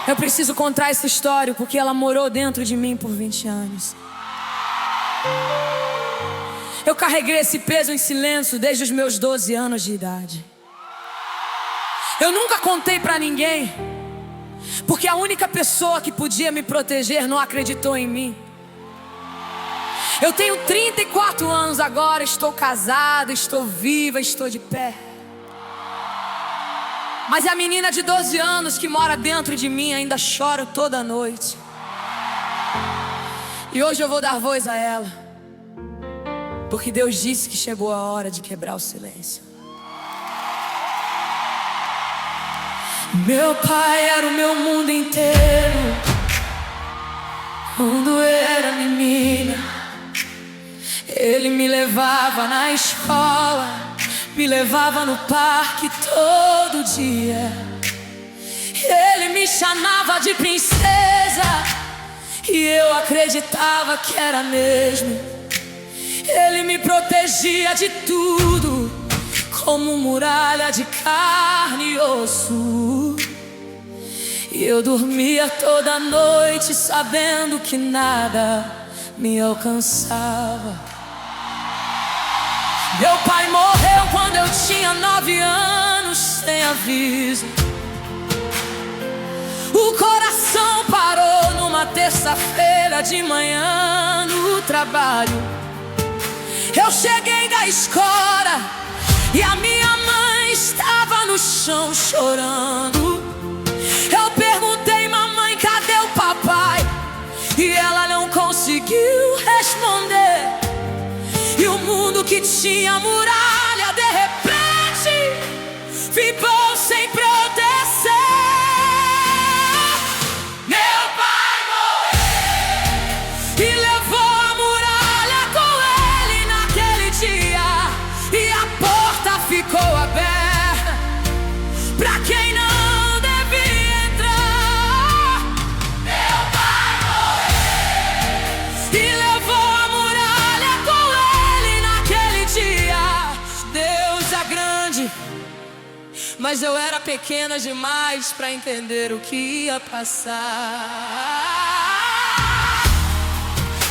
Eu preciso contar essa história porque ela morou dentro de mim por 20 anos. Eu carreguei esse peso em silêncio desde os meus 12 anos de idade. Eu nunca contei pra ninguém, porque a única pessoa que podia me proteger não acreditou em mim. Eu tenho 34 anos agora, estou casada, estou viva, estou de pé. Mas a menina de 12 anos que mora dentro de mim ainda chora toda noite. E hoje eu vou dar voz a ela, porque Deus disse que chegou a hora de quebrar o silêncio. Meu pai era o meu mundo inteiro quando eu era menina. Ele me levava na escola, me levava no parque todo dia. Ele me chamava de princesa e eu acreditava que era mesmo. Ele me protegia de tudo, como muralha de carne e osso. E eu dormia toda noite sabendo que nada me alcançava. Meu pai morreu quando eu tinha 9 anos, sem aviso. O coração parou numa terça-feira de manhã no trabalho. Eu cheguei da escola e a minha mãe estava no chão chorando. Eu perguntei: mamãe, cadê o papai? E ela não conseguiu responder. E o mundo que tinha muralha de repente ficou sem proteção. Meu pai morreu e levou a muralha com ele naquele dia. E a porta ficou aberta pra quem não devia entrar. Meu pai morreu e levou a muralha com ele naquele dia. Deus é grande, mas eu era pequena demais pra entender o que ia passar.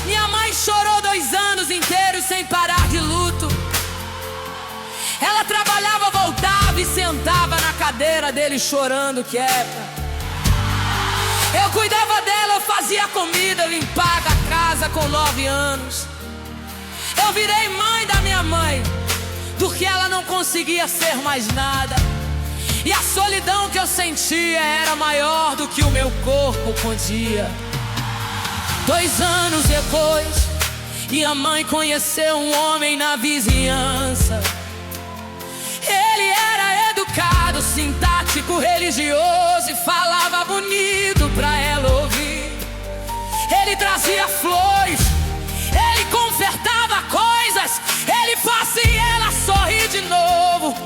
Minha mãe chorou 2 anos inteiros sem parar de luto. Ela trabalhava, voltava e sentava na cadeira dele chorando quieta. Eu cuidava dela, eu fazia comida, limpava a casa com 9 anos. Eu virei mãe da minha mãe, porque ela não conseguia ser mais nada. E a solidão que eu sentia era maior do que o meu corpo podia. 2 anos depois, minha mãe conheceu um homem na vizinhança. Ele era educado, sintático, religioso e falava bonito pra ela ouvir. Ele trazia flores, ele consertava coisas, ele fazia ela sorrir de novo.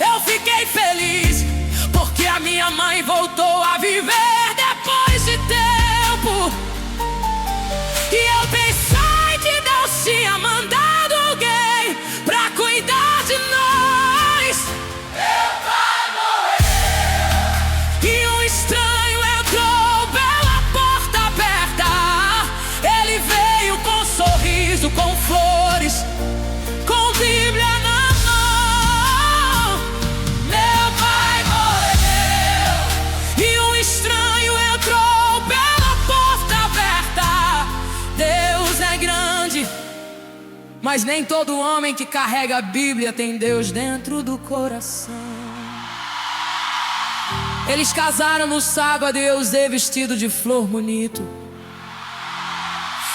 Eu fiquei feliz, porque a minha mãe voltou a viver depois de tempo. E eu pensei que Deus tinha mandado alguém pra cuidar de nós. Meu pai morreu e um estranho entrou pela porta aberta. Ele veio com sorriso, com flores, com Bíblia na mão. Meu pai morreu e um estranho entrou pela porta aberta. Deus é grande, mas nem todo homem que carrega a Bíblia tem Deus dentro do coração. Eles casaram no sábado e eu usei vestido de flor bonito.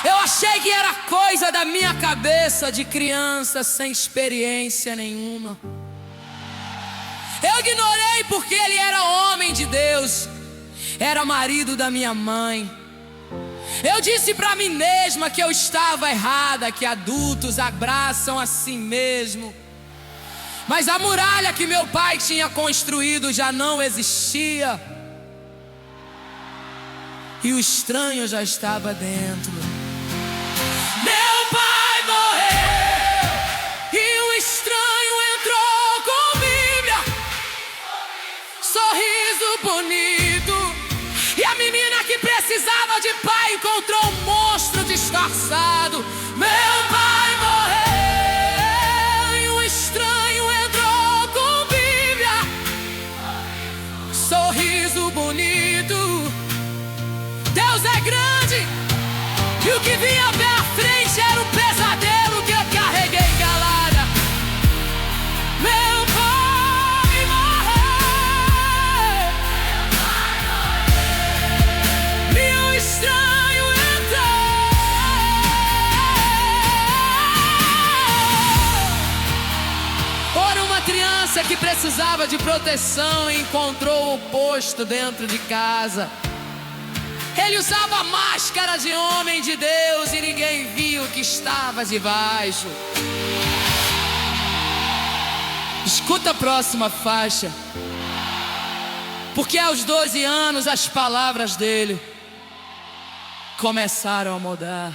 Eu achei que era coisa da minha cabeça de criança sem experiência nenhuma. Eu ignorei porque ele era homem de Deus, era marido da minha mãe. Eu disse pra mim mesma que eu estava errada, que adultos abraçam assim mesmo. Mas a muralha que meu pai tinha construído já não existia, e o estranho já estava dentro. Meu pai morreu e um estranho entrou com Bíblia, sorriso bonito, e a passado. Meu pai morreu e um estranho entrou com Bíblia, sorriso bonito. Deus é grande e o que vinha pela frente era um pesadelo que eu carreguei calada. Meu pai morreu e um estranho entrou. Ora, uma criança que precisava de proteção encontrou o posto dentro de casa. Ele usava máscara de homem de Deus e ninguém viu que estava debaixo. Escuta a próxima faixa. Porque aos 12 anos as palavras dele começaram a mudar.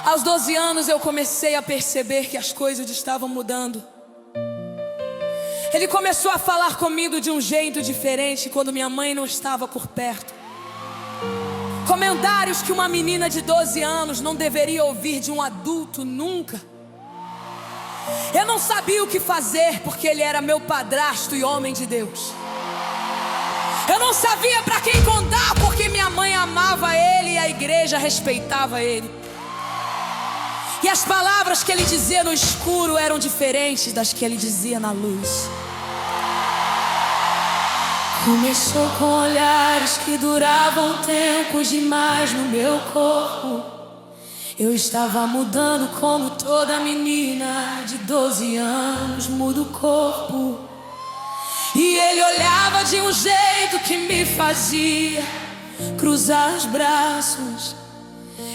Aos 12 anos eu comecei a perceber que as coisas estavam mudando. Ele começou a falar comigo de um jeito diferente quando minha mãe não estava por perto. Comentários que uma menina de 12 anos não deveria ouvir de um adulto nunca. Eu não sabia o que fazer porque ele era meu padrasto e homem de Deus. Eu não sabia para quem contar porque minha mãe amava ele e a igreja respeitava ele. E as palavras que ele dizia no escuro eram diferentes das que ele dizia na luz. Começou com olhares que duravam tempos demais no meu corpo. Eu estava mudando como toda menina de 12 anos muda o corpo. E ele olhava de um jeito que me fazia cruzar os braços.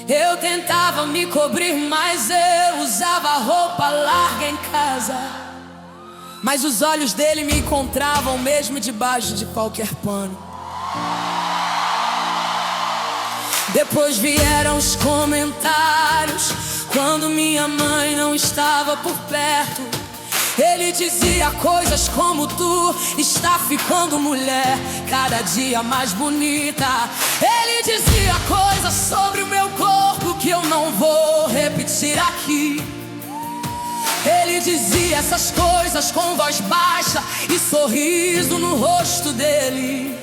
Eu tentava me cobrir, mas eu usava roupa larga em casa. Mas os olhos dele me encontravam mesmo debaixo de qualquer pano. Depois vieram os comentários quando minha mãe não estava por perto. Ele dizia coisas como: tu está ficando mulher cada dia mais bonita. Ele dizia coisas sobre o meu corpo que eu não vou repetir aqui. Ele dizia essas coisas com voz baixa e sorriso no rosto dele.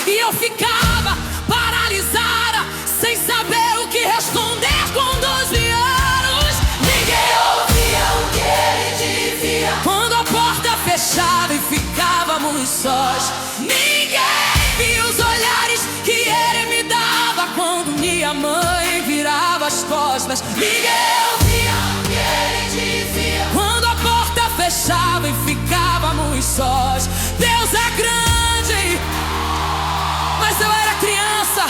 E eu ficava paralisada, sem saber o que responder com 12 anos. Ninguém ouvia o que ele dizia quando a porta fechava e ficávamos sós. Ninguém via os olhares que ele me dava quando minha mãe virava as costas. Ninguém ouvia o que ele dizia quando a porta fechava e ficávamos sós. Deus é grande, mas eu era criança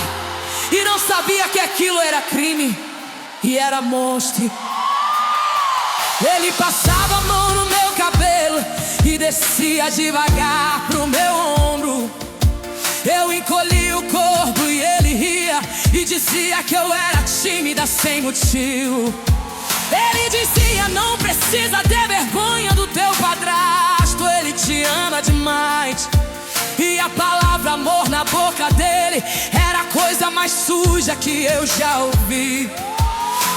e não sabia que aquilo era crime e era monstro. Ele passava a mão no meu cabelo e descia devagar pro meu ombro. Eu encolhi o corpo e ele ria e dizia que eu era tímida sem motivo. Ele dizia: não precisa ter vergonha do teu padrasto, ele te ama demais. E a palavra amor na boca dele era a coisa mais suja que eu já ouvi.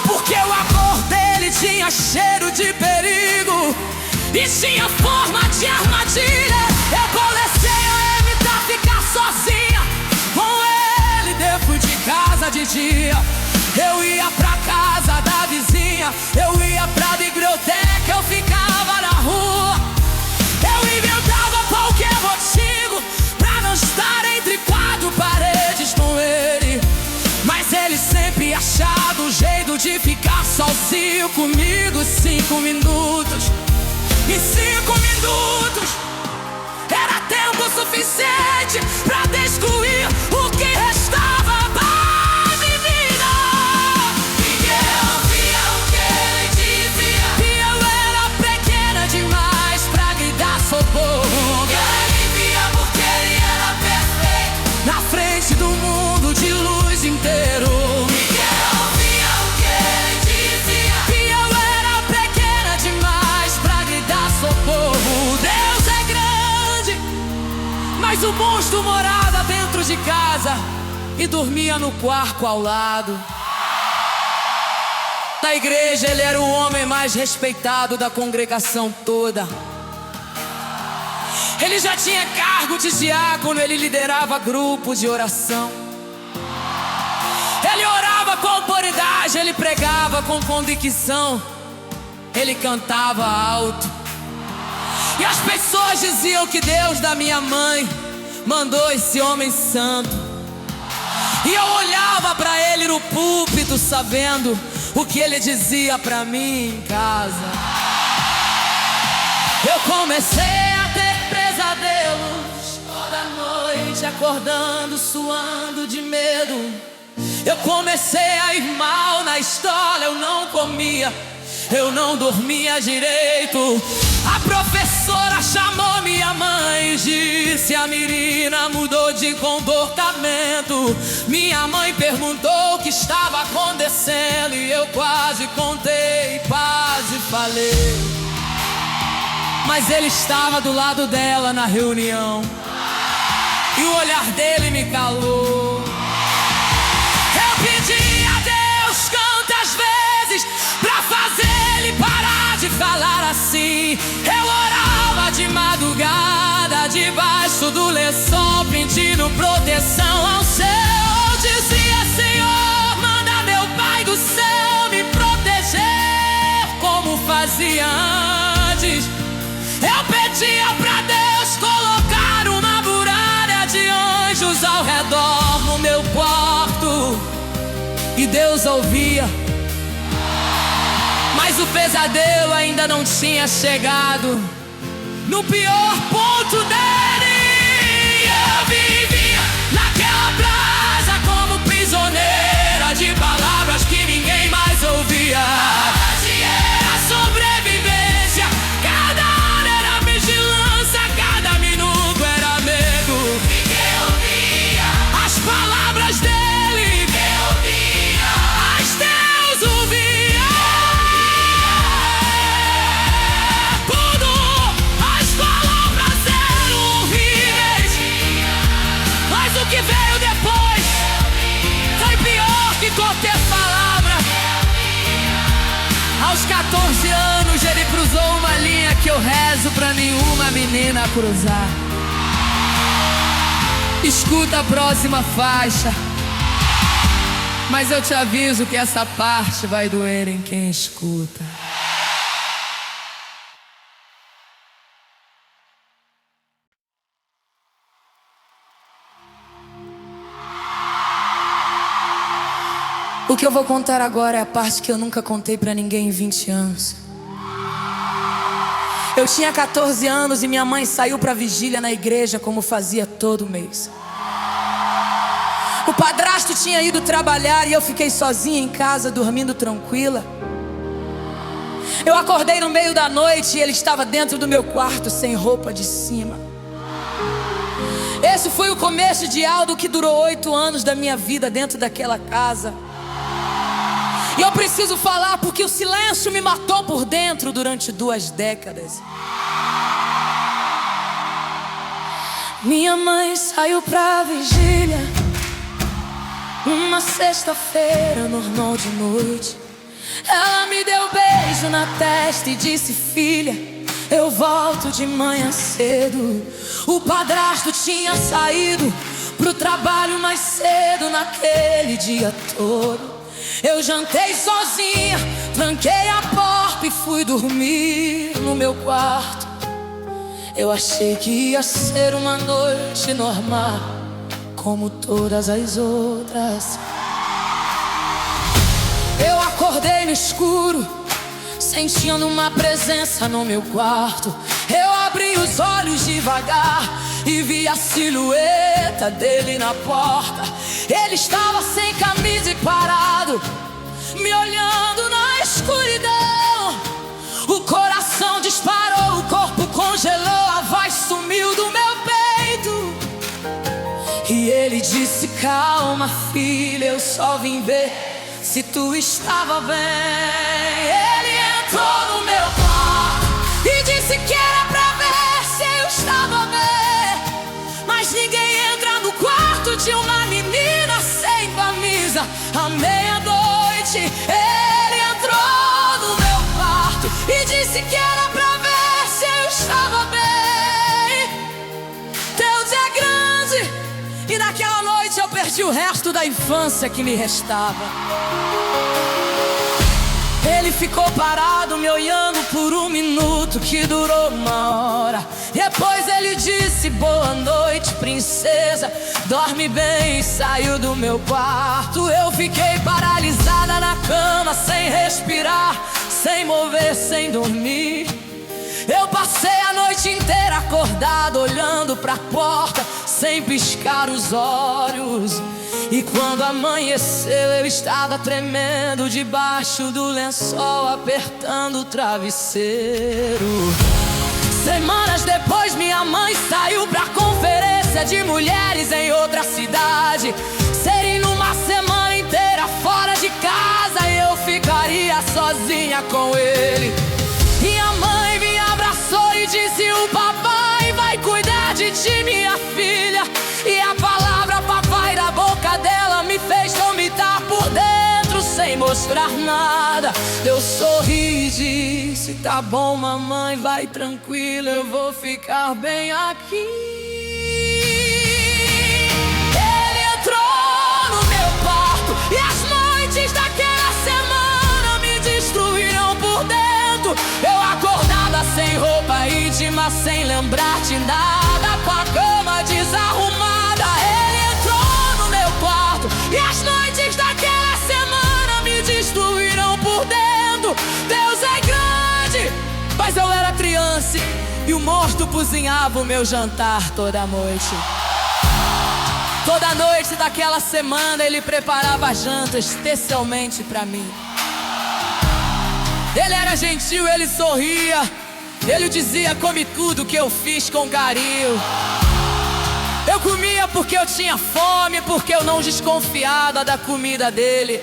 Porque o amor dele tinha cheiro de perigo e tinha forma de armadilha. Eu comecei a evitar ficar sozinha com ele dentro de casa de dia. Eu ia pra casa da vizinha, eu ia pra biblioteca, eu ficava na rua. Eu inventava qualquer motivo pra não estar entre quatro paredes com ele. Mas ele sempre achava um jeito de ficar sozinho comigo. 5 minutos. Em 5 minutos era tempo suficiente pra destruir o que restava da menina. Ninguém ouvia o que ele dizia e eu era pequena demais pra gritar socorro. Ninguém via porque ele era perfeito na frente do mundo de luz inteiro. Ninguém ouvia o que ele dizia e eu era pequena demais Mas o monstro morava dentro de casa e dormia no quarto ao lado. Na igreja ele era o homem mais respeitado da congregação toda. Ele já tinha cargo de diácono, ele liderava grupo de oração. Ele orava com autoridade, ele pregava com convicção. Ele cantava alto. E as pessoas diziam que Deus da minha mãe mandou esse homem santo. E eu olhava pra ele no púlpito, sabendo o que ele dizia pra mim em casa. Eu comecei a ter pesadelos toda noite, acordando, suando de medo. Eu comecei a ir mal na escola, eu não comia, eu não dormia direito. A professora chamou minha mãe e disse: a menina mudou de comportamento. Minha mãe perguntou o que estava acontecendo e eu quase contei, quase falei. Mas ele estava do lado dela na reunião e o olhar dele me calou. Eu pedi a Deus quantas vezes pra fazer ele parar de falar assim. Eu orava de madrugada debaixo do lençol, pedindo proteção ao céu. Eu dizia: Senhor, manda meu Pai do céu me proteger como fazia antes. Eu pedia pra Deus colocar uma muralha de anjos ao redor no meu quarto, e Deus ouvia. Mas o pesadelo ainda não tinha chegado no pior ponto dele. Eu vivia naquela praça como prisioneira de palavras que ninguém mais ouvia. Era sobrevivência, cada hora era vigilância, cada minuto era medo. Ninguém ouvia as palavras dele, ninguém ouvia, mas Deus ouvia. Tudo, as palavras eram horríveis, mas o que veio depois foi pior que qualquer palavra. Aos 14 anos ele cruzou uma linha que eu rezo pra nenhuma menina cruzar. Escuta a próxima faixa, mas eu te aviso que essa parte vai doer em quem escuta. O que eu vou contar agora é a parte que eu nunca contei pra ninguém em 20 anos. Eu tinha 14 anos e minha mãe saiu pra vigília na igreja como fazia todo mês. O padrasto tinha ido trabalhar e eu fiquei sozinha em casa, dormindo tranquila. Eu acordei no meio da noite e ele estava dentro do meu quarto sem roupa de cima. Esse foi o começo de algo que durou 8 anos da minha vida dentro daquela casa. E eu preciso falar porque o silêncio me matou por dentro durante 2 décadas. Minha mãe saiu pra vigília uma sexta-feira normal de noite. Ela me deu beijo na testa e disse: filha, eu volto de manhã cedo. O padrasto tinha saído pro trabalho mais cedo naquele dia todo. Eu jantei sozinha, tranquei a porta e fui dormir no meu quarto. Eu achei que ia ser uma noite normal, como todas as outras. Eu acordei no escuro, sentindo uma presença no meu quarto. Eu abri os olhos devagar e vi a silhueta dele na porta. Ele estava sem camisa e parado, me olhando na escuridão. O coração disparou, o corpo congelou, a voz sumiu do meu peito. E ele disse: calma, filha, eu só vim ver se tu estava bem. Ele entrou no meu quarto e disse que era pra ver se eu estava bem, mas À meia-noite ele entrou no meu quarto e disse que era pra ver se eu estava bem. Deus é grande. E naquela noite eu perdi o resto da infância que me restava. Ele ficou parado me olhando por um minuto que durou uma hora. Depois ele disse: boa noite, princesa, dorme bem, e saiu do meu quarto. Eu fiquei paralisada na cama, sem respirar, sem mover, sem dormir. Eu passei a noite inteira acordado, olhando pra porta, sem piscar os olhos. E quando amanheceu eu estava tremendo debaixo do lençol, apertando o travesseiro. Semanas depois minha mãe saiu pra conferência de mulheres em outra cidade. Seria numa semana inteira fora de casa e eu ficaria sozinha com ele. E a mãe me abraçou e disse: o papai vai cuidar de ti, minha filha. E a palavra papai da boca dela me fez vomitar por dentro sem mostrar nada. Eu sorri e disse: tá bom, mamãe, vai tranquila, eu vou ficar bem aqui. Ele entrou no meu quarto e as noites daquela semana me destruíram por dentro. Eu acordava sem roupa íntima, sem lembrar de nada, com a cama desarrumada. Ele entrou no meu quarto e as noites daquela semana me destruíram por dentro. Deus é grande, mas eu era criança e o morto cozinhava o meu jantar toda noite. Toda noite daquela semana ele preparava a janta especialmente pra mim. Ele era gentil, ele sorria, ele dizia: come tudo que eu fiz com carinho. Eu comia porque eu tinha fome, porque eu não desconfiava da comida dele.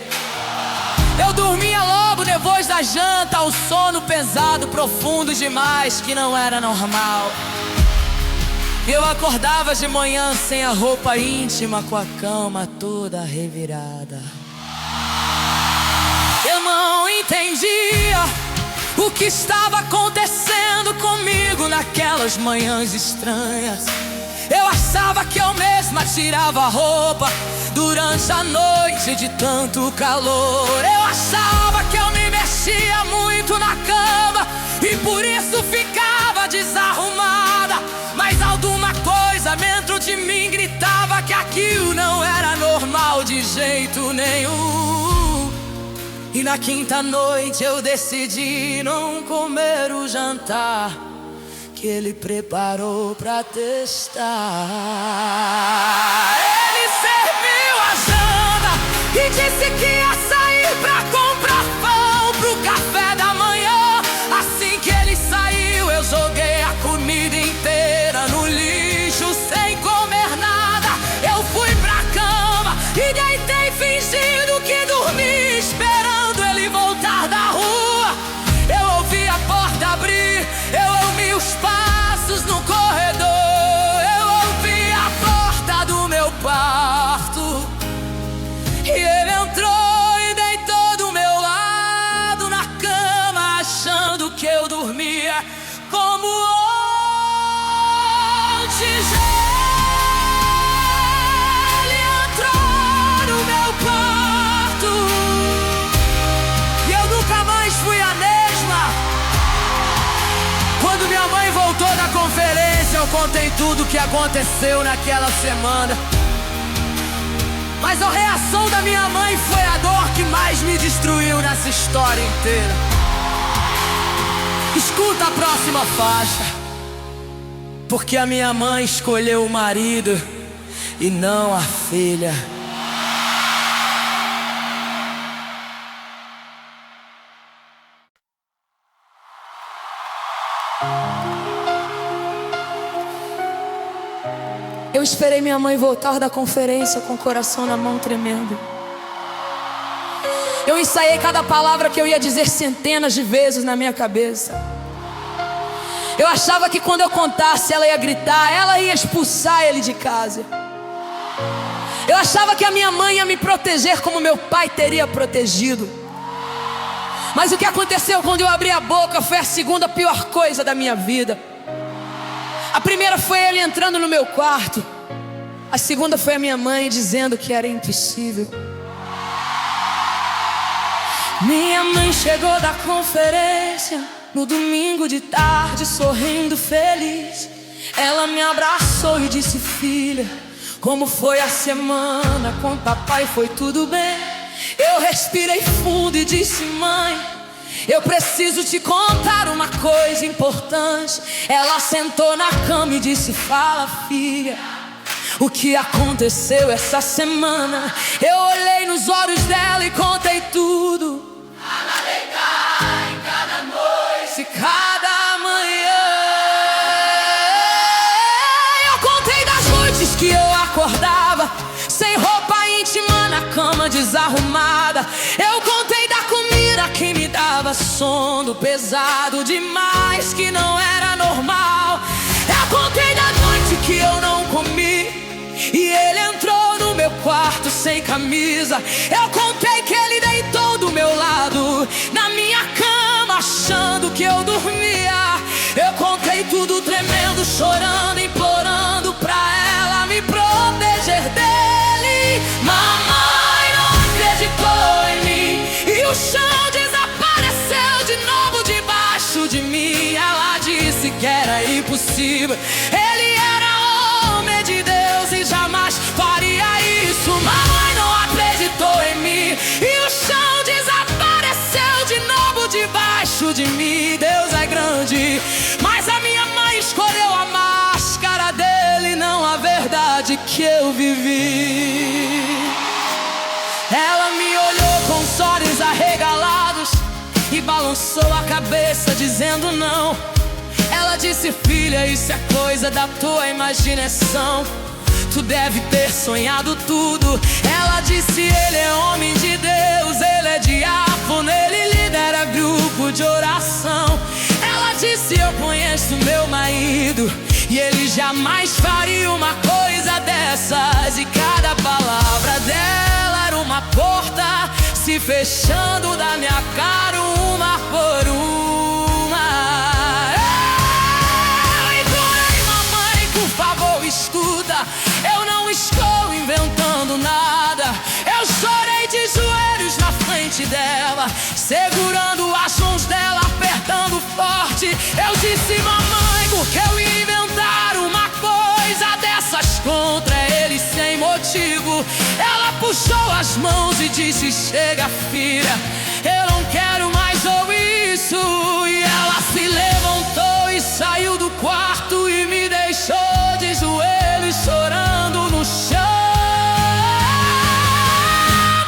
Eu dormia logo depois da janta, um sono pesado, profundo demais, que não era normal. Eu acordava de manhã sem a roupa íntima, com a cama toda revirada. Eu não entendia o que estava acontecendo comigo naquelas manhãs estranhas. Eu achava que eu mesma tirava a roupa durante a noite de tanto calor. Eu achava que eu me mexia muito na cama e por isso ficava desarrumada. Mas alguma coisa dentro de mim gritava que aquilo não era normal de jeito nenhum. E na quinta noite eu decidi não comer o jantar que ele preparou pra testar. Ele serviu a janta e disse que ia sair pra comprar pão pro café da manhã. Assim que ele saiu eu joguei a comida inteira no lixo sem comer nada. Eu fui pra cama e deitei fingindo que dormi, esperando ele voltar da rua. Eu ouvi a porta abrir, eu ouvi os passos no corredor, eu ouvi a porta do meu quarto. E ele entrou e deitou do meu lado na cama, achando que eu dormia como antes. Ele entrou no meu quarto e eu nunca mais fui a mesma. Quando minha mãe voltou da conferência, eu contei tudo o que aconteceu naquela semana. Mas a reação da minha mãe foi a dor que mais me destruiu nessa história inteira. Escuta a próxima faixa. Porque a minha mãe escolheu o marido e não a filha. Eu esperei minha mãe voltar da conferência com o coração na mão tremendo. Eu ensaiei cada palavra que eu ia dizer centenas de vezes na minha cabeça. Eu achava que quando eu contasse ela ia gritar, ela ia expulsar ele de casa. Eu achava que a minha mãe ia me proteger como meu pai teria protegido. Mas o que aconteceu quando eu abri a boca foi a segunda pior coisa da minha vida. A primeira foi ele entrando no meu quarto. A segunda foi a minha mãe dizendo que era impossível. Minha mãe chegou da conferência no domingo de tarde, sorrindo feliz. Ela me abraçou e disse: filha, como foi a semana? Com papai foi tudo bem? Eu respirei fundo e disse: mãe, eu preciso te contar uma coisa importante. Ela sentou na cama e disse: fala, filha, o que aconteceu essa semana? Eu olhei nos olhos dela e contei tudo. Em cada noite, cada manhã. Eu contei das noites que eu acordava sem roupa íntima na cama desarrumada. Eu contei da comida que me dava sono pesado demais, que não era normal. Eu contei da noite que eu não comi e ele entrou no meu quarto sem camisa. Eu contei que ele deitou do meu lado na minha cama achando que eu dormia. Eu contei tudo tremendo, chorando, implorando pra ela me proteger dele. Mamãe não acreditou em mim e o chão desapareceu de novo debaixo de mim. Ela disse que era impossível. Ele era homem de Deus e jamais faria isso. Mamãe não acreditou em mim e o chão desapareceu de novo debaixo de mim. Deus é grande, mas a minha mãe escolheu a máscara dele, não a verdade que eu vivi. Ela me olhou com os olhos arregalados e balançou a cabeça dizendo não. Ela disse: filha, isso é coisa da tua imaginação. Tu deve ter sonhado tudo. Ela disse: ele é homem de Deus, ele é diácono, ele lidera grupo de oração. Ela disse: eu conheço meu marido e ele jamais faria uma coisa dessas. E cada palavra dela era uma porta se fechando da minha cara uma por uma. Escuta, eu não estou inventando nada. Eu chorei de joelhos na frente dela, segurando as mãos dela, apertando forte. Eu disse: mamãe, porque eu ia inventar uma coisa dessas contra ele sem motivo. Ela puxou as mãos e disse: chega, filha, eu não quero mais ouvir isso. E ela se levantou e saiu do quarto e me deixou de joelhos chorando no chão.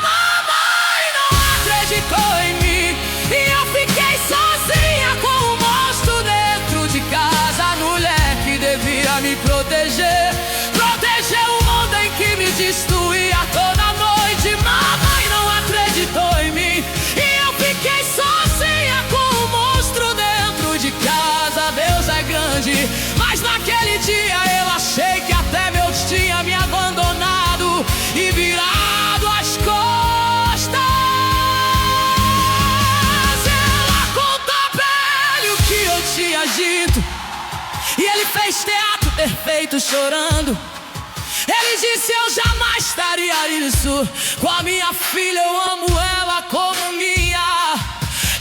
Mamãe não acreditou em mim e eu fiquei sozinha com um monstro dentro de casa. A mulher que devia me proteger, protegeu o mundo em que me destruía toda noite. Mamãe não acreditou em mim e eu fiquei sozinha com um monstro dentro de casa. Deus é grande, mas naquele dia eu achei que até Deus tinha me abandonado e virado as costas. Ela contou pra ele o que eu tinha dito e ele fez teatro perfeito chorando. Ele disse: eu jamais faria isso com a minha filha, eu amo ela como minha.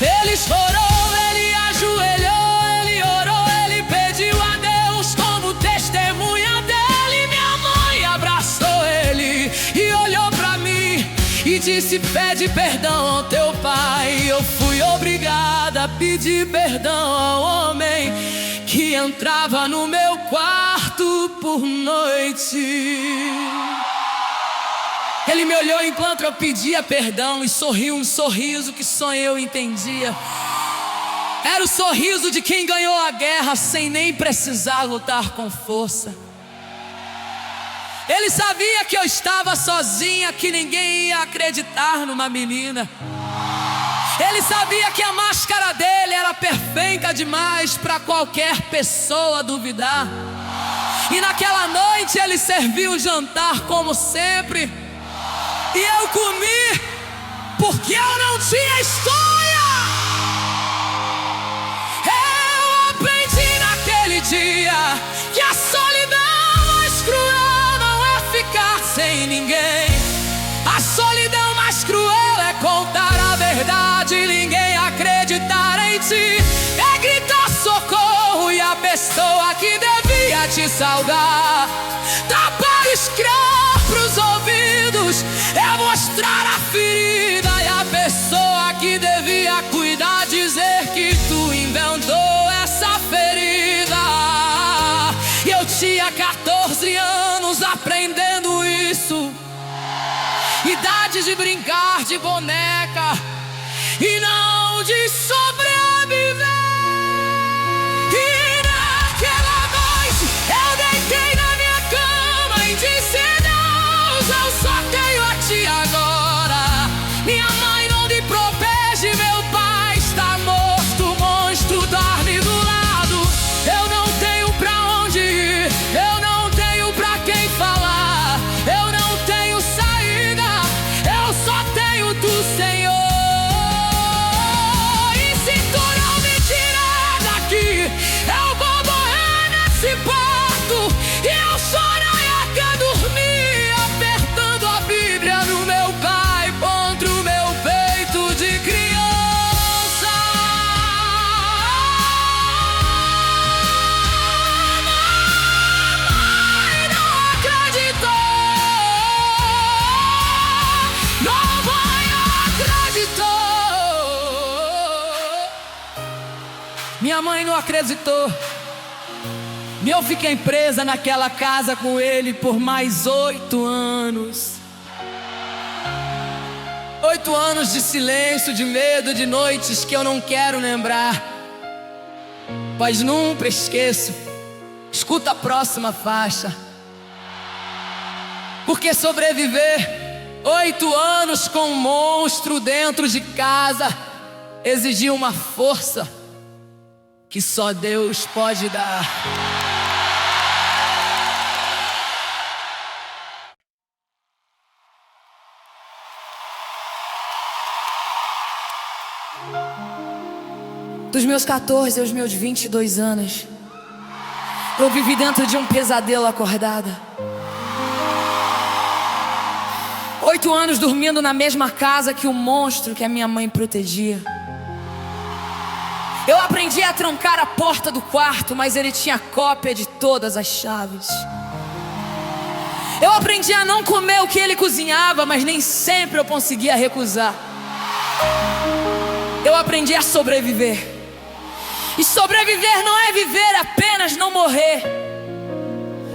Ele chorou, ele ajoelhou, ele orou, ele pediu a Deus como testemunha dele. Minha mãe abraçou ele e olhou pra mim e disse: pede perdão ao teu pai. Eu fui obrigada a pedir perdão ao homem que entrava no meu quarto por noite. Ele me olhou enquanto eu pedia perdão e sorriu um sorriso que só eu entendia. Era o sorriso de quem ganhou a guerra sem nem precisar lutar com força. Ele sabia que eu estava sozinha, que ninguém ia acreditar numa menina. Ele sabia que a máscara dele era perfeita demais para qualquer pessoa duvidar. E naquela noite ele serviu o jantar como sempre. E eu comi porque eu não tinha escolha. Eu aprendi naquele dia que a solidão mais cruel não é ficar sem ninguém. A solidão mais cruel é contar a verdade e ninguém acreditar em ti. É gritar socorro e a pessoa que devia te saudar tapar o escravo pros ouvidos. É mostrar a ferida e a pessoa que devia cuidar dizer que tu inventou essa ferida. E eu tinha 14 anos aprendendo isso. Idade de brincar de boneca e não de sobreviver. E naquela noite eu deitei na minha cama e disse: Deus, eu só tenho a ti agora. Minha mãe não me protege, meu pai está morto, o monstro dorme do lado. Eu não tenho pra onde ir, eu não tenho pra quem falar, eu não tenho saída, eu só tenho tu, Senhor. E se tu não me tirar daqui, eu vou morrer nesse parto. E eu chorar e até dormir, apertando a Bíblia no meu pai contra o meu peito de criança. Mamãe não acreditou. Mamãe não acreditou. Minha mãe não acreditou. E eu fiquei presa naquela casa com ele por mais 8 anos. 8 anos de silêncio, de medo, de noites que eu não quero lembrar, pois nunca esqueço. Escuta a próxima faixa. Porque sobreviver 8 anos com um monstro dentro de casa exigiu uma força que só Deus pode dar. Dos meus 14 aos meus 22 anos, eu vivi dentro de um pesadelo acordada. 8 anos dormindo na mesma casa que o monstro que a minha mãe protegia. Eu aprendi a trancar a porta do quarto, mas ele tinha cópia de todas as chaves. Eu aprendi a não comer o que ele cozinhava, mas nem sempre eu conseguia recusar. Eu aprendi a sobreviver. E sobreviver não é viver, apenas não morrer.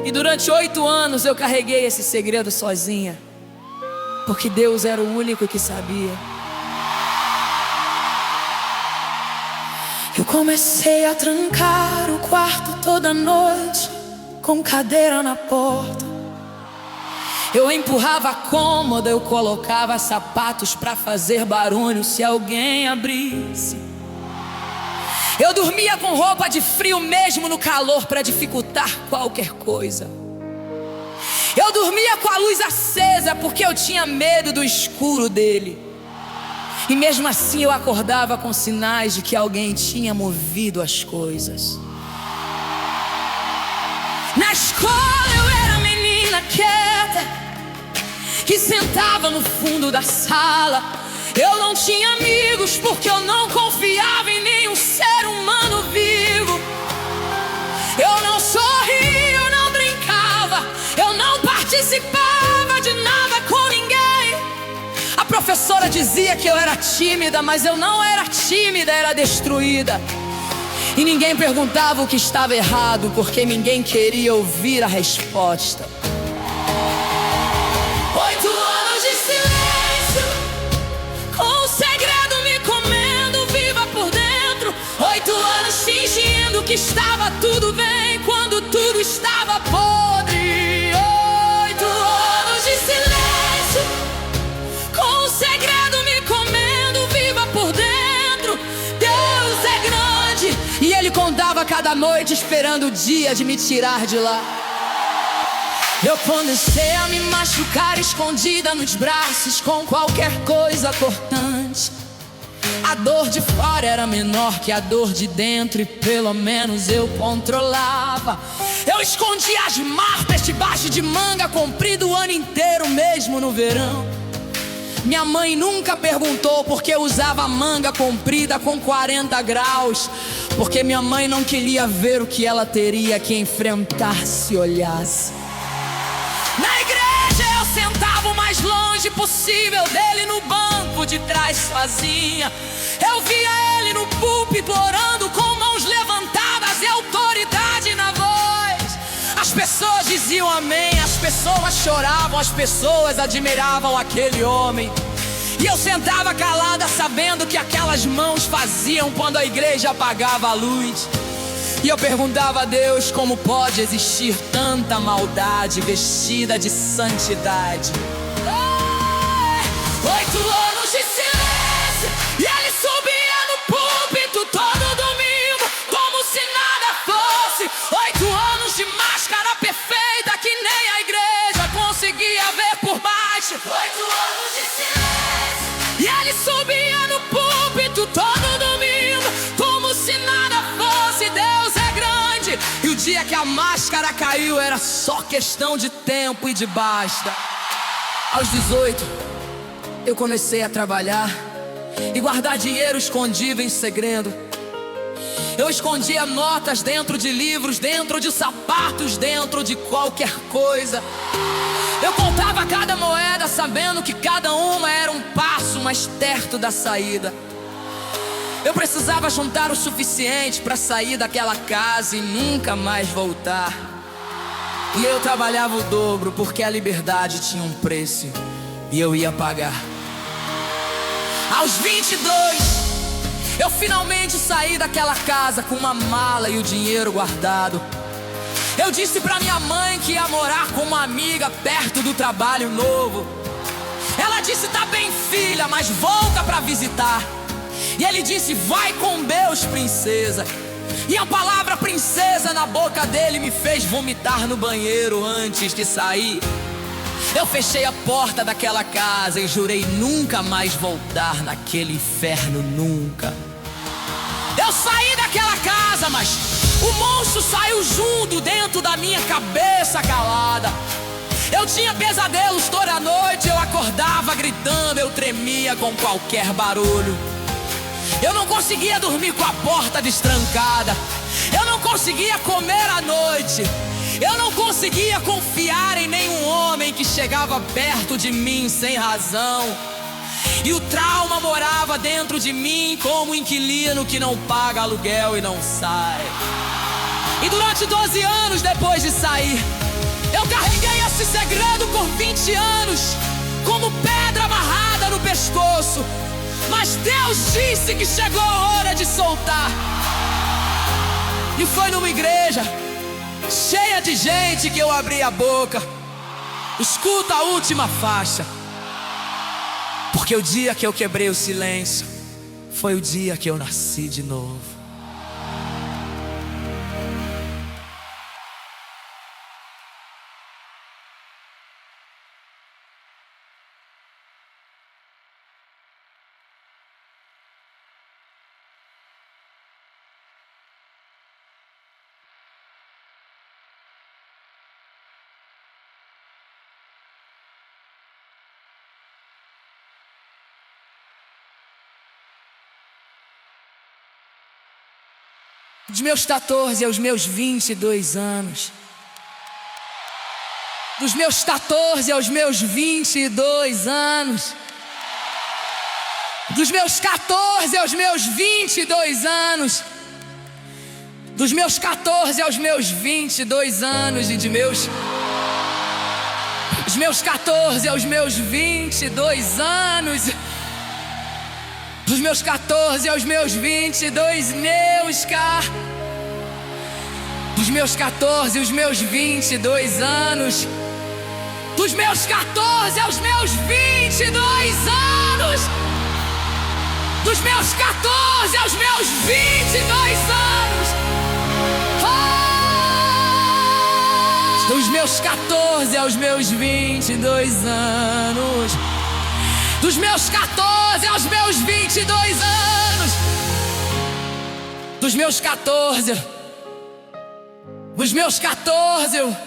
E durante 8 anos eu carreguei esse segredo sozinha, porque Deus era o único que sabia. Eu comecei a trancar o quarto toda noite, com cadeira na porta. Eu empurrava a cômoda, eu colocava sapatos pra fazer barulho se alguém abrisse. Eu dormia com roupa de frio mesmo no calor pra dificultar qualquer coisa. Eu dormia com a luz acesa porque eu tinha medo do escuro dele. E mesmo assim eu acordava com sinais de que alguém tinha movido as coisas. Na escola eu era a menina quieta, que sentava no fundo da sala. Eu não tinha amigos porque eu não confiava em nenhum ser humano vivo. Eu não sorria, eu não brincava, eu não participava de nada com ninguém. A professora dizia que eu era tímida, mas eu não era tímida, era destruída. E ninguém perguntava o que estava errado, porque ninguém queria ouvir a resposta. 8 anos de silêncio, com um segredo me comendo viva por dentro. 8 anos fingindo que estava tudo bem quando tudo estava podre. 8 anos de silêncio, com um segredo me comendo viva por dentro. Deus é grande, e Ele contava cada noite esperando o dia de me tirar de lá. Eu comecei a me machucar escondida nos braços com qualquer coisa cortante. A dor de fora era menor que a dor de dentro e pelo menos eu controlava. Eu escondia as marcas debaixo de manga comprida o ano inteiro, mesmo no verão. Minha mãe nunca perguntou por que eu usava manga comprida com 40 graus, porque minha mãe não queria ver o que ela teria que enfrentar se olhasse. Na igreja eu sentava o mais longe possível dele, no banco de trás sozinha. Eu via ele no púlpito orando com mãos levantadas e autoridade na voz. As pessoas diziam amém, as pessoas choravam, as pessoas admiravam aquele homem. E eu sentava calada sabendo que aquelas mãos faziam quando a igreja apagava a luz. E eu perguntava a Deus como pode existir tanta maldade vestida de santidade. 8 anos de silêncio e ele subia no púlpito todo domingo como se nada fosse. 8 anos de máscara perfeita que nem a igreja conseguia ver por baixo. 8 anos de silêncio e ele subia no púlpito todo domingo como se nada fosse. Deus é grande. E o dia que a máscara caiu era só questão de tempo e de basta. Aos 18 eu comecei a trabalhar e guardar dinheiro escondido em segredo. Eu escondia notas dentro de livros, dentro de sapatos, dentro de qualquer coisa. Eu contava cada moeda sabendo que cada uma era um passo mais perto da saída. Eu precisava juntar o suficiente para sair daquela casa e nunca mais voltar. E eu trabalhava o dobro porque a liberdade tinha um preço e eu ia pagar. Aos 22, eu finalmente saí daquela casa com uma mala e o dinheiro guardado. Eu disse pra minha mãe que ia morar com uma amiga perto do trabalho novo. Ela disse: tá bem, filha, mas volta pra visitar. E ele disse: vai com Deus, princesa. E a palavra princesa na boca dele me fez vomitar no banheiro antes de sair. Eu fechei a porta daquela casa e jurei nunca mais voltar naquele inferno, nunca. Eu saí daquela casa, mas o monstro saiu junto dentro da minha cabeça calada. Eu tinha pesadelos toda noite, eu acordava gritando, eu tremia com qualquer barulho. Eu não conseguia dormir com a porta destrancada. Eu não conseguia comer à noite. Eu não conseguia confiar em nenhum homem que chegava perto de mim sem razão. E o trauma morava dentro de mim como um inquilino que não paga aluguel e não sai. E durante 12 anos depois de sair, eu carreguei esse segredo por 20 anos como pedra amarrada no pescoço. Mas Deus disse que chegou a hora de soltar. E foi numa igreja cheia de gente que eu abri a boca. Escuta a última faixa. Porque o dia que eu quebrei o silêncio foi o dia que eu nasci de novo. Dos meus 14 aos meus 22 anos. Dos meus 14 aos meus 22 anos. Dos meus 14 aos meus 22 anos. Dos meus 14 aos meus 22 anos. E de meus 14 aos meus 22 anos. Dos meus 14 aos meus 22, dos meus 14 aos meus 22 anos. Dos meus 14 aos meus 22 anos. Dos meus 14 aos meus 22 anos. Dos meus 14 aos meus 22 anos. Dos meus 14 aos meus 22 anos. Dos meus 14. Dos meus 14.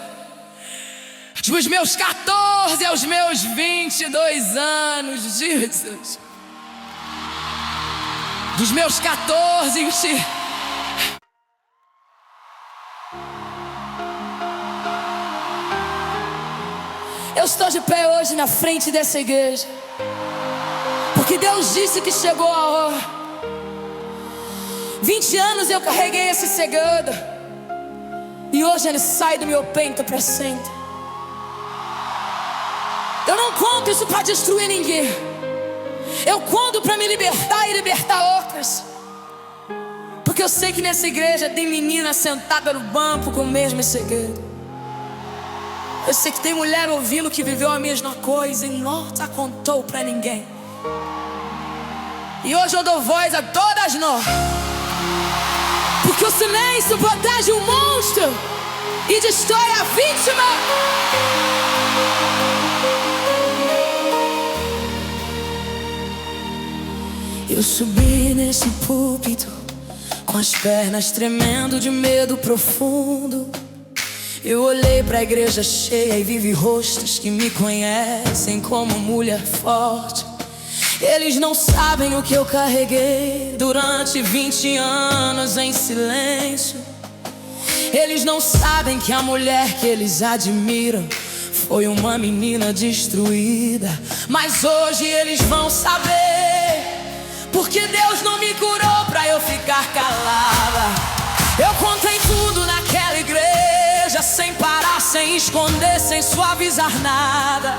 Dos meus 14 aos meus 22 anos. Jesus. Dos meus 14. Eu estou de pé hoje na frente dessa igreja porque Deus disse que chegou a hora. 20 anos eu carreguei esse segredo e hoje ele sai do meu peito para sempre. Eu não conto isso para destruir ninguém. Eu conto para me libertar e libertar outras. Porque eu sei que nessa igreja tem menina sentada no banco com o mesmo segredo. Eu sei que tem mulher ouvindo que viveu a mesma coisa e nunca contou pra ninguém. E hoje eu dou voz a todas nós, porque o silêncio protege o monstro e destrói a vítima. Eu subi nesse púlpito com as pernas tremendo de medo profundo. Eu olhei pra igreja cheia e vi rostos que me conhecem como mulher forte. Eles não sabem o que eu carreguei durante 20 anos em silêncio. Eles não sabem que a mulher que eles admiram foi uma menina destruída. Mas hoje eles vão saber, porque Deus não me curou pra eu ficar calada. Eu contei tudo naquela igreja, sem parar, sem esconder, sem suavizar nada.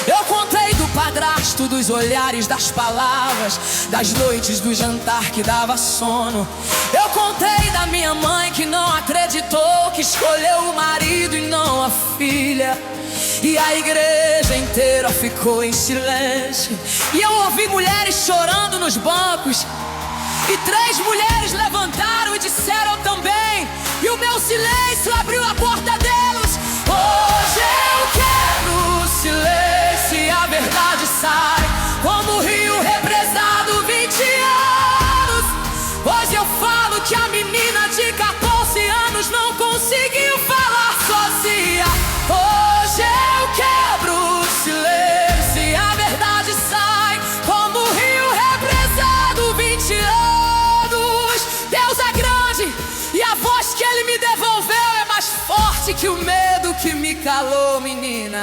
Eu contei do padrasto, dos olhares, das palavras, das noites do jantar que dava sono. Eu contei da minha mãe que não acreditou, que escolheu o marido e não a filha. E a igreja inteira ficou em silêncio. E eu ouvi mulheres chorando nos bancos. E 3 mulheres levantaram e disseram também. E o meu silêncio abriu a porta deles. Hoje eu quero silêncio e a verdade sai como o rio represado 20 anos. Hoje eu falo que a menina de 14 anos não conseguiu falar sozinha. Hoje eu quebro o silêncio e a verdade sai como o rio represado 20 anos. Deus é grande e a voz que Ele me devolveu é mais forte que o medo que me calou, menina.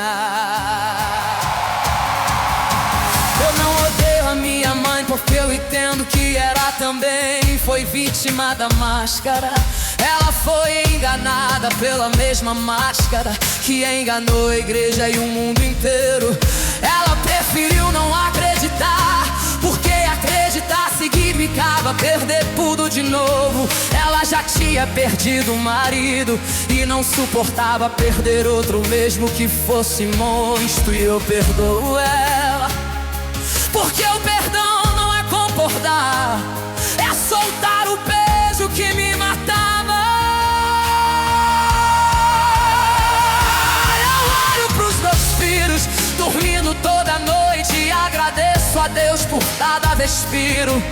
Eu não odeio a minha mãe porque eu entendo que ela também foi vítima da máscara. Ela foi enganada pela mesma máscara que enganou a igreja e o mundo inteiro. Ela preferiu não acreditar, porque acreditar significava perder tudo de novo. Ela já tinha perdido o marido e não suportava perder outro, mesmo que fosse monstro. E eu perdoo ela, porque o perdão não é concordar, é soltar o peso que me matava. Eu olho pros meus filhos dormindo toda noite e agradeço a Deus por cada respiro.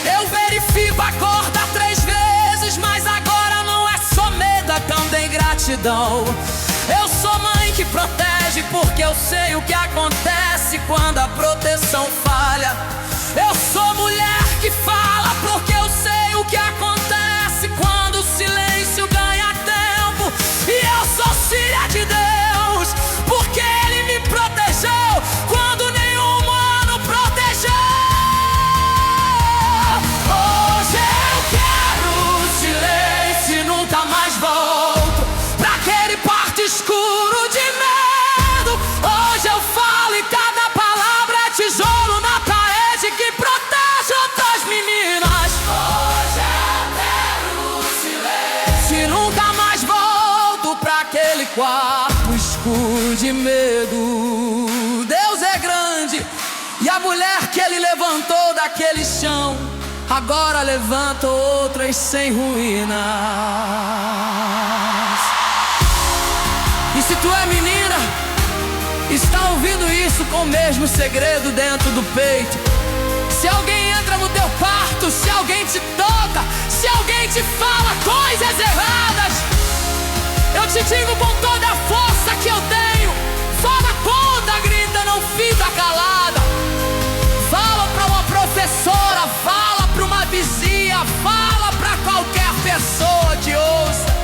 Eu verifico a corda 3 vezes, mas agora não é só medo, é também gratidão. Eu sou mãe que protege porque eu sei o que acontece quando a proteção falha. Eu sou mulher que fala porque eu sei o que acontece quando o silêncio ganha tempo. E eu sou filha de Deus porque Ele me protegeu quando nenhum humano protegeu. Hoje eu quero silêncio e nunca mais volto pra aquele quarto escuro de medo. Hoje eu falo e cada palavra é tijolo na parede que protege outras meninas. Hoje eu quero silêncio e nunca mais volto pra aquele quarto escuro de medo. Deus é grande e a mulher que Ele levantou daquele chão agora levanta outras sem ruínas. E tu é menina, está ouvindo isso com o mesmo segredo dentro do peito. Se alguém entra no teu quarto, se alguém te toca, se alguém te fala coisas erradas, eu te digo com toda a força que eu tenho: fala, conta, grita, não fica calada. Fala pra uma professora, fala pra uma vizinha, fala pra qualquer pessoa que ouça.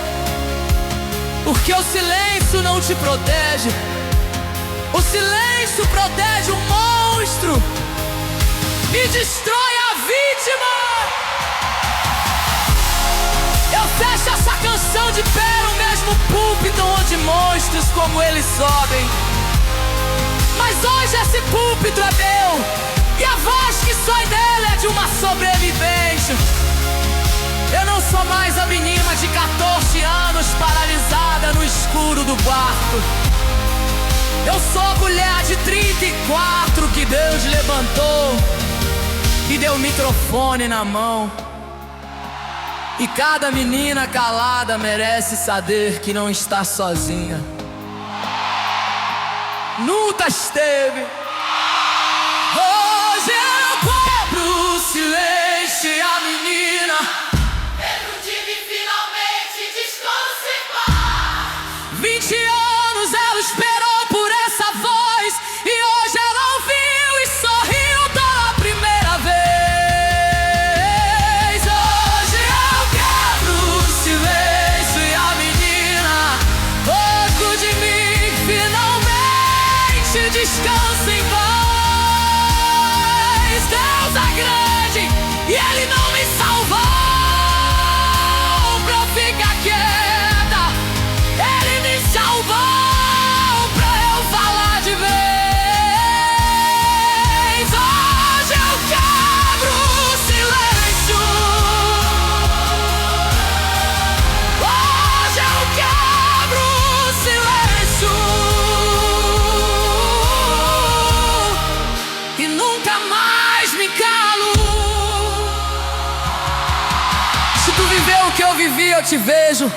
Porque o silêncio não te protege. O silêncio protege o monstro e destrói a vítima. Eu fecho essa canção de pé no mesmo púlpito onde monstros como eles sobem. Mas hoje esse púlpito é meu, e a voz que sai dele é de uma sobrevivência. Eu não sou mais a menina de 14 anos paralisada no escuro do quarto. Eu sou a mulher de 34 que Deus levantou e deu o microfone na mão. E cada menina calada merece saber que não está sozinha. Nunca esteve. Hoje eu quebro o silêncio e a menina dentro de mim finalmente descansa em paz. 20 anos ela esperou por essa voz, e hoje ela ouviu e sorriu pela primeira vez. Hoje eu quebro o silêncio e a menina dentro de mim finalmente descansa em paz. Deus é grande e Ele não me salvou pra eu ficar quieta. Ele me salvou pra eu falar de vez. Hoje eu quebro o silêncio. Hoje eu quebro o silêncio e nunca mais me calo. Se tu viveu o que eu vivi, eu te vejo.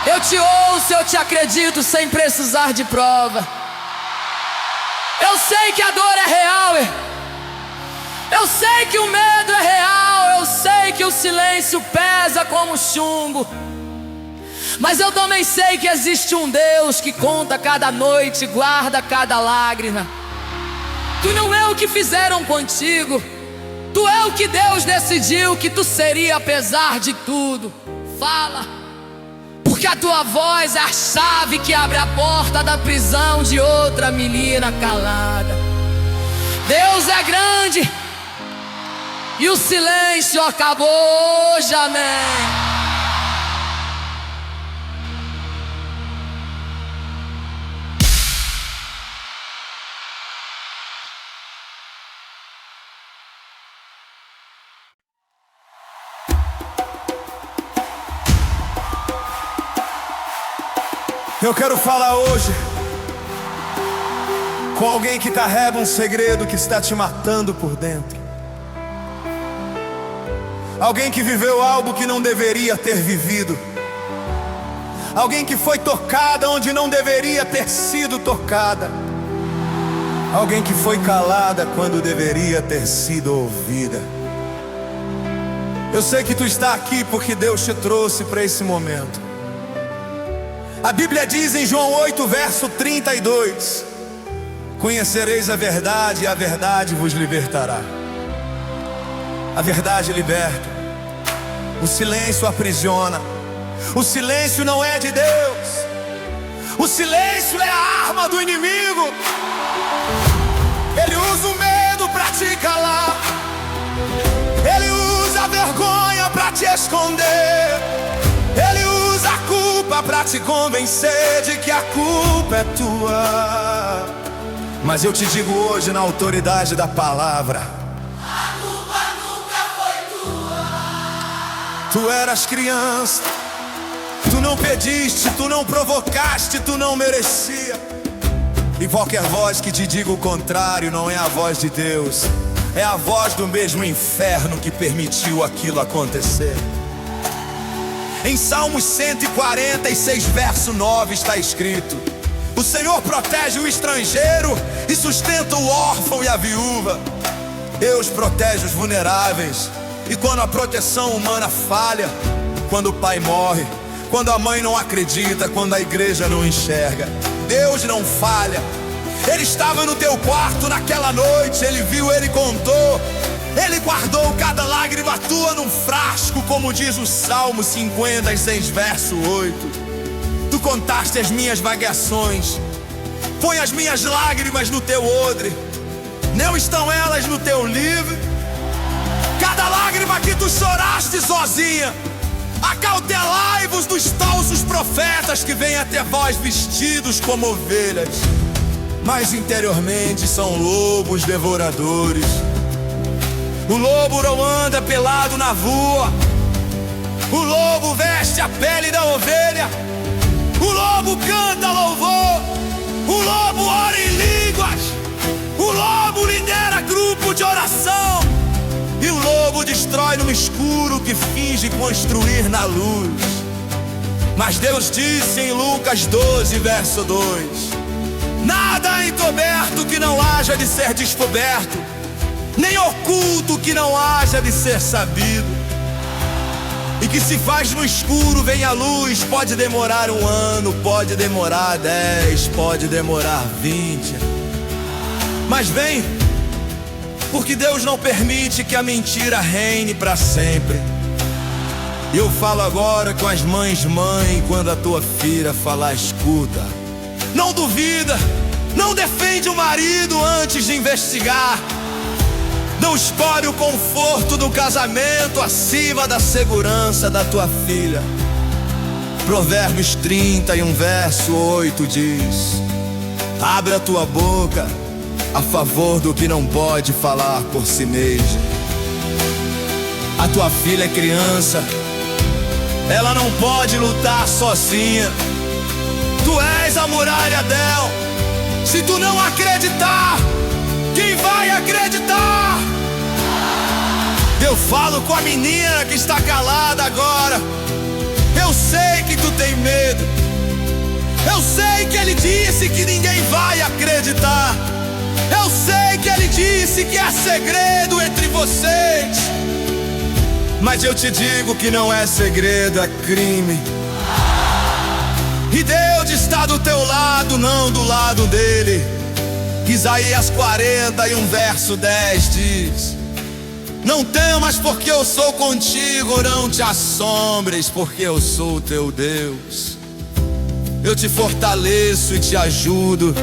Eu te ouço, eu te acredito sem precisar de prova. Eu sei que a dor é real. Eu sei que o medo é real. Eu sei que o silêncio pesa como chumbo. Mas eu também sei que existe um Deus que conta cada noite, guarda cada lágrima. Tu não é o que fizeram contigo, tu é o que Deus decidiu que tu seria apesar de tudo. Fala, porque a tua voz é a chave que abre a porta da prisão de outra menina calada. Deus é grande e o silêncio acabou hoje, amém. Eu quero falar hoje com alguém que carrega um segredo que está te matando por dentro. Alguém que viveu algo que não deveria ter vivido. Alguém que foi tocada onde não deveria ter sido tocada. Alguém que foi calada quando deveria ter sido ouvida. Eu sei que tu está aqui porque Deus te trouxe para esse momento. A Bíblia diz em João 8, verso 32: conhecereis a verdade e a verdade vos libertará. A verdade liberta, o silêncio aprisiona. O silêncio não é de Deus. O silêncio é a arma do inimigo. Ele usa o medo pra te calar. Ele usa a vergonha pra te esconder. Ele usa a culpa pra te convencer de que a culpa é tua. Mas eu te digo hoje na autoridade da palavra: a culpa nunca foi tua. tu eras criança, tu não pediste, tu não provocaste, tu não merecia. E qualquer voz que te diga o contrário não é a voz de Deus, é a voz do mesmo inferno que permitiu aquilo acontecer. Em Salmos 146, verso 9 está escrito: o Senhor protege o estrangeiro e sustenta o órfão e a viúva. Deus protege os vulneráveis. E quando a proteção humana falha, quando o pai morre, quando a mãe não acredita, quando a igreja não enxerga, Deus não falha. Ele estava no teu quarto naquela noite, Ele viu, Ele contou, Ele guardou cada lágrima tua num frasco, como diz o Salmo 56, verso 8. Tu contaste as minhas vagueações, põe as minhas lágrimas no teu odre, não estão elas no teu livro? Cada lágrima que tu choraste sozinha, acautelai-vos dos falsos profetas que vêm até vós vestidos como ovelhas, mas interiormente são lobos devoradores. O lobo não anda pelado na rua, o lobo veste a pele da ovelha, o lobo canta louvor, o lobo ora em línguas, o lobo lidera grupo de oração, e o lobo destrói no escuro que finge construir na luz. Mas Deus disse em Lucas 12, verso 2: nada encoberto que não haja de ser descoberto, nem oculto que não haja de ser sabido. E que se faz no escuro vem a luz, pode demorar 1 ano, pode demorar 10, pode demorar 20, mas vem, porque Deus não permite que a mentira reine para sempre. E eu falo agora com as mães, mãe, quando a tua filha falar, escuta, não duvida, não defende o marido antes de investigar, não escolhe o conforto do casamento acima da segurança da tua filha. Provérbios 31, verso 8 diz: abre a tua boca a favor do que não pode falar por si mesmo. A tua filha é criança, ela não pode lutar sozinha. Tu és a muralha dela. Se tu não acreditar, quem vai acreditar? Eu falo com a menina que está calada agora. Eu sei que tu tem medo, eu sei que ele disse que ninguém vai acreditar, eu sei que ele disse que é segredo entre vocês, mas eu te digo que não é segredo, é crime. E Deus está do teu lado, não do lado dele. Isaías 41, verso 10 diz: não temas, porque eu sou contigo, não te assombres, porque eu sou o teu Deus. Eu te fortaleço e te ajudo,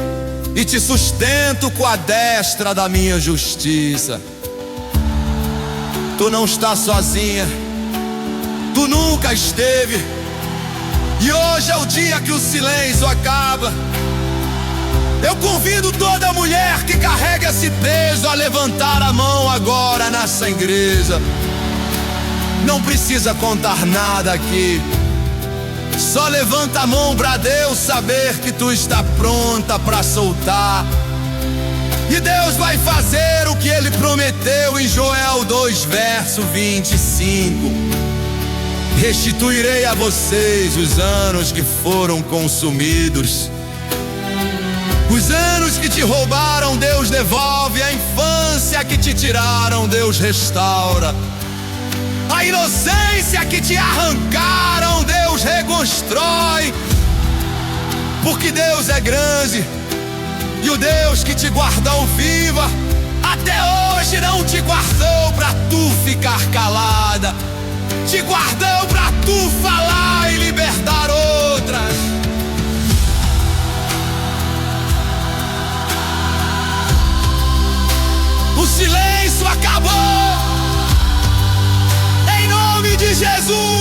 e te sustento com a destra da minha justiça. Tu não estás sozinha, tu nunca esteve, e hoje é o dia que o silêncio acaba. Eu convido toda mulher que carrega esse peso a levantar a mão agora nessa igreja. Não precisa contar nada aqui, só levanta a mão para Deus saber que tu está pronta para soltar. E Deus vai fazer o que Ele prometeu em Joel 2, verso 25: restituirei a vocês os anos que foram consumidos. Os anos que te roubaram, Deus devolve. A infância que te tiraram, Deus restaura. A inocência que te arrancaram, Deus reconstrói. Porque Deus é grande, e o Deus que te guardou viva, até hoje não te guardou pra tu ficar calada, te guardou pra tu falar e libertar outras. O silêncio acabou, em nome de Jesus.